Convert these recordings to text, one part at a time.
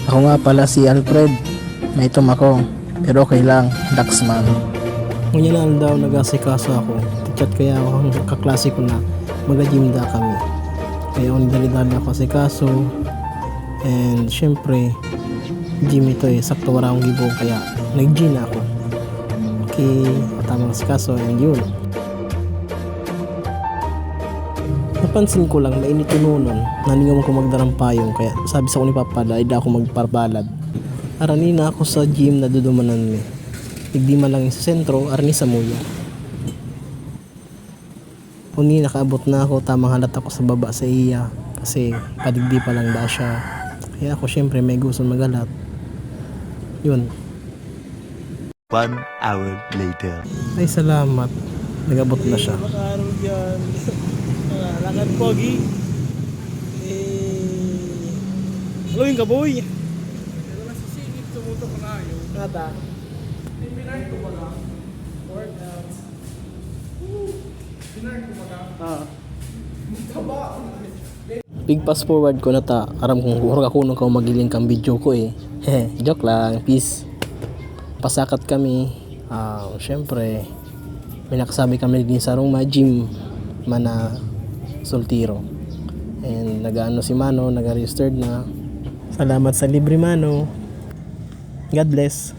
Ako nga pala si Alfred. May itom ako. Pero okay lang, Daxman. Ngayon lang daw nag-asikaso ako. Chat kaya ako ang kaklase ko na mag-gym da kami. Kaya ako nidali-dali ako asikaso. And syempre, gym ito sakto wala akong gibong kaya nag-gym na ako. Okay, tamang asikaso and yun. Napansin ko lang, mainit yung noon. Naningaw ko magdarang payong kaya sabi sa ko ni Papa ay da ako magparbalad. Arani na ako sa gym na dudumanan mi. Digdi man lang sa sentro, arani sa muya. Uni nakaabot na ako, tamang halat ako sa baba sa iya. Kasi padigdi pa lang da siya. Kaya ako syempre may gusto magalat. Yun. 1 hour later. Ay salamat. Nagabot na siya. Araw yan. Lakad pogi. Halloween ka boy. Wala si Singit tumuto ka na yun. Nata. Pinay ko ba ka? Workouts. Pinay ko ba ka? Taba. Big pass forward ko na ta. Aram kong hurag ako nung magiling kang video ko eh. Joke lang. Peace. Pasakat kami. Syempre may nakasabi kami din sa room gym mana soltiro. And nagaano si Mano, naga-registered na. Salamat sa libre Mano. God bless.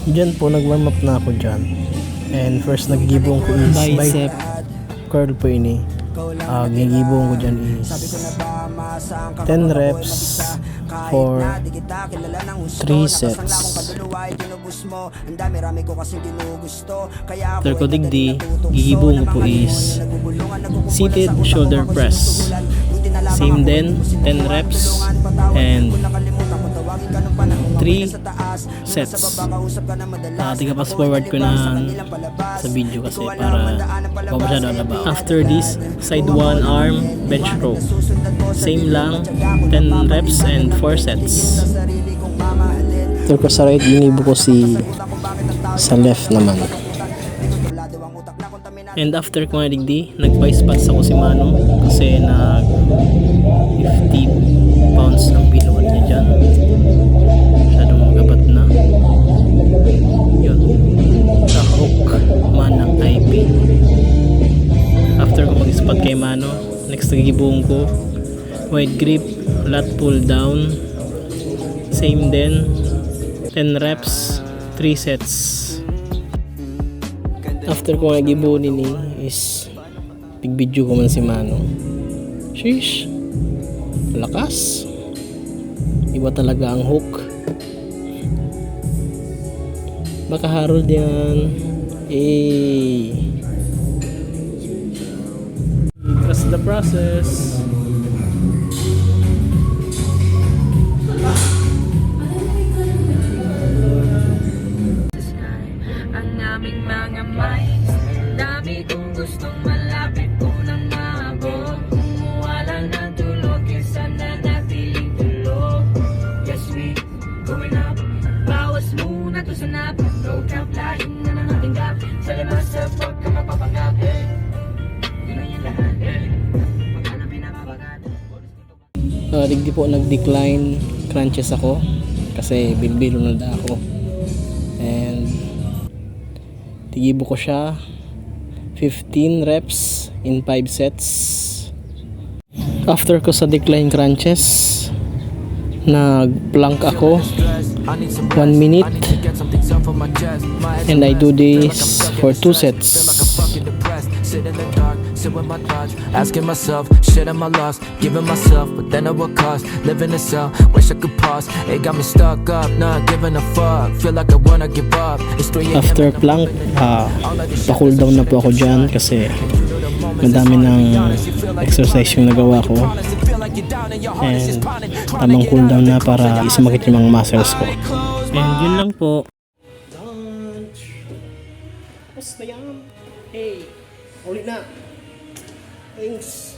Diyan po nag-warm up na ako dyan. And first naggibong ko is bicep curl po ini. Gigibong ko dyan is 10 reps for 3 sets. After ko digdi, gigibong ko po is seated shoulder press. Same din, 10 reps and 3 sets. Tiga pass forward ko na sa video kasi para masyado alaba. After this, side 1 arm bench row. Same lang, 10 reps and 4 sets. After ko sa right, ginibo ko sa left naman. And after ko nga digdi, nag-vice spots ako si Mano kasi nag 50 pounds ng pinuhat niya dyan. Masyadong magabat na. Yun. The hook man ng IP. After ko mag-spot kay Mano, next nagigibong ko wide grip, lat pull down. Same din. 10 reps, 3 sets. After ko nagibunin ni is tig-video ko man si Mano. Sheesh. Lakas. Iba talaga ang hook. Baka Harold yan. Trust the process. Ang aming mga minds, dami kong gustong malapit ko nang maabot. Kumuwala ng tulog, kesa na natiling tulog. Yes, we going up. Bawas muna to sa nap. No cap, laing na ng ating gap. Sa labas sa pag ka mapapanggap. Yun na yung lahat. Magkana pinapapagat. Digdi po nag-decline crunches ako kasi bilbilo na da ako. And tigibo ko siya 15 reps in 5 sets. After ko sa decline crunches, nag-plank ako 1 minute and I do this for 2 sets. Asking myself, shit am I lost? Giving myself, but then at what cost? Living in cell, wish I could pause. It got me stuck up, not giving a fuck. Feel like I wanna give up. It's 3 a.m. After plank, pa-cool down na po ako dyan kasi madami ng exercise yung nagawa ko and tamang cool down na para isumakit yung mga muscles ko. And yun lang po. Tapos na yan. Hey, ulit na. Thanks.